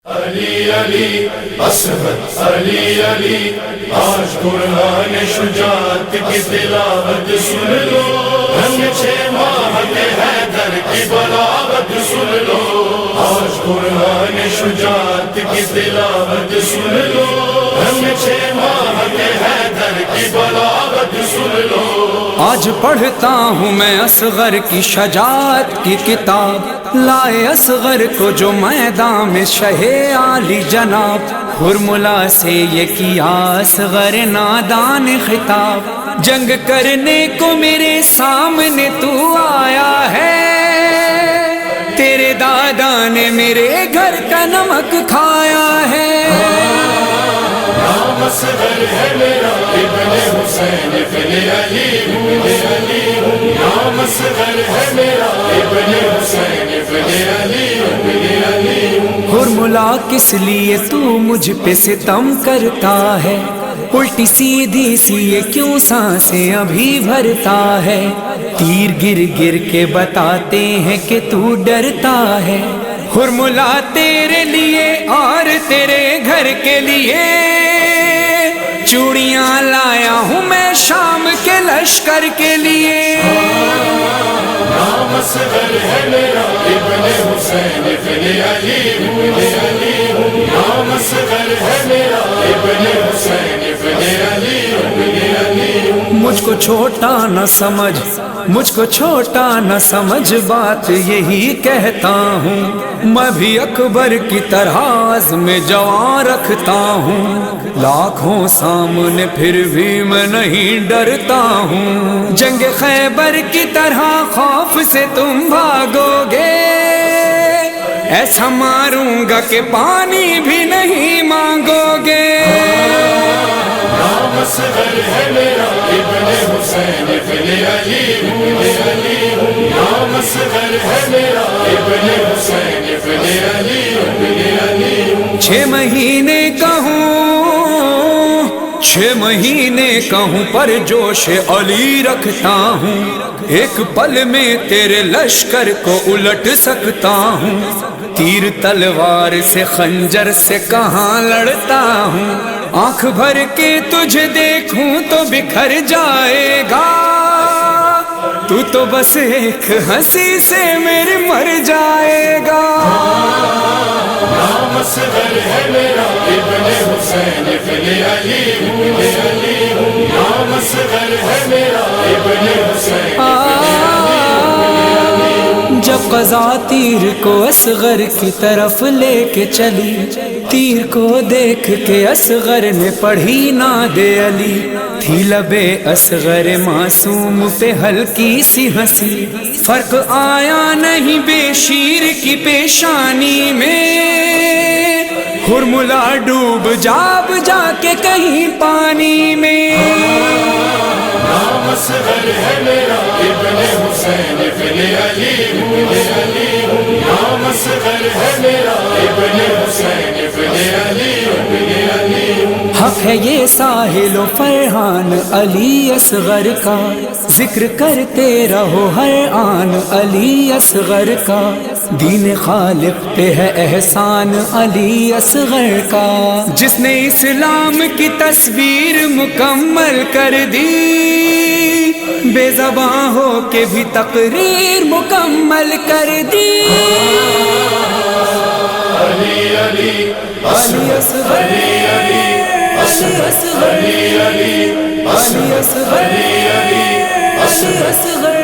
علی علی اصغر علی علی آج قرآن شجاعت کی تلاوت سن لو، ہم 6 ماہ کے حیدر کی بلاوت سن لو، آج قرآن شجاعت کی تلاوت سن لو، ہم 6 ماہ کے حیدر کی بلاوت سن لو۔ آج پڑھتا ہوں میں اصغر کی شجاعت کی کتاب، لائے اصغر کو جو میدان میں شہ عالی جناب، ہرملا سے یہ کیا اصغر نادان خطاب، جنگ کرنے کو میرے سامنے تو آیا ہے، تیرے دادا نے میرے گھر کا نمک کھایا ہے۔ نام اصغر ہے میرا ابن حسین ابن علی ہوں، نام اصغر ہے میرا ابن حسین ابن علی ہوں۔ ہرملا کس لیے تو مجھ پہ ستم کرتا ہے، الٹی سیدھی سی یہ کیوں سانسیں ابھی بھرتا ہے، تیر گر گر کے بتاتے ہیں کہ تو ڈرتا ہے، ہرملا تیرے لیے اور تیرے گھر کے لیے چوڑیاں لایا ہوں میں شام کے لشکر کے لیے۔ نام اصغر ہے میرا ابن حسین ابن علی ہوں، نام اصغر ہے میرا ابن حسین ابن علی ہوں۔ مجھ کو چھوٹا نہ سمجھ، مجھ کو چھوٹا نہ سمجھ، بات یہی کہتا ہوں، میں بھی اکبر کی طرح عزم جوان رکھتا ہوں، لاکھوں سامنے پھر بھی میں نہیں ڈرتا ہوں، جنگ خیبر کی طرح خوف سے تم بھاگو گے، ایسا ماروں گا کہ پانی بھی نہیں مانگو گے۔ نام اصغر ہے میرا ابن حسین ابن علی ہوں، نام اصغر ہے میرا ابن حسین ابن علی ہوں۔ 6 مہینے کہوں پر جوش علی رکھتا ہوں، ایک پل میں تیرے لشکر کو الٹ سکتا ہوں، تیر تلوار سے خنجر سے کہاں لڑتا ہوں، آنکھ بھر کے تجھے دیکھوں تو بکھر جائے گا، تو بس ایک ہنسی سے میرے مر جائے گا۔ نام اصغر ہے میرا ابن حسین ابن علی ہوں، نام اصغر ہے میرا ابن حسین جب قضا تیر کو اصغر کی طرف لے کے چلی، تیر کو دیکھ کے اصغر نے پڑھی ناد علی، تھی لبے اصغر معصوم پہ ہلکی سی ہنسی، فرق آیا نہیں بے شیر کی پیشانی میں، ہرملا ڈوب جا کے کہیں پانی میں۔ نام اصغر ہے میرا ابن حسین ابن علی ہوں، نام اصغر ہے میرا ابن حسین ابن علی ہوں۔ حق ہے یہ ساحل و فرحان علی اصغر کا، ذکر کرتے رہو ہر آن علی اصغر کا، دین خالق پہ ہے احسان علی اصغر کا، جس نے اسلام کی تصویر مکمل کر دی، بے زباں ہو کے بھی تقریر مکمل کر دی۔ علی علی علی اصغر، علی علی علی اصغر، علی علی علی اصغر، علی اصغر۔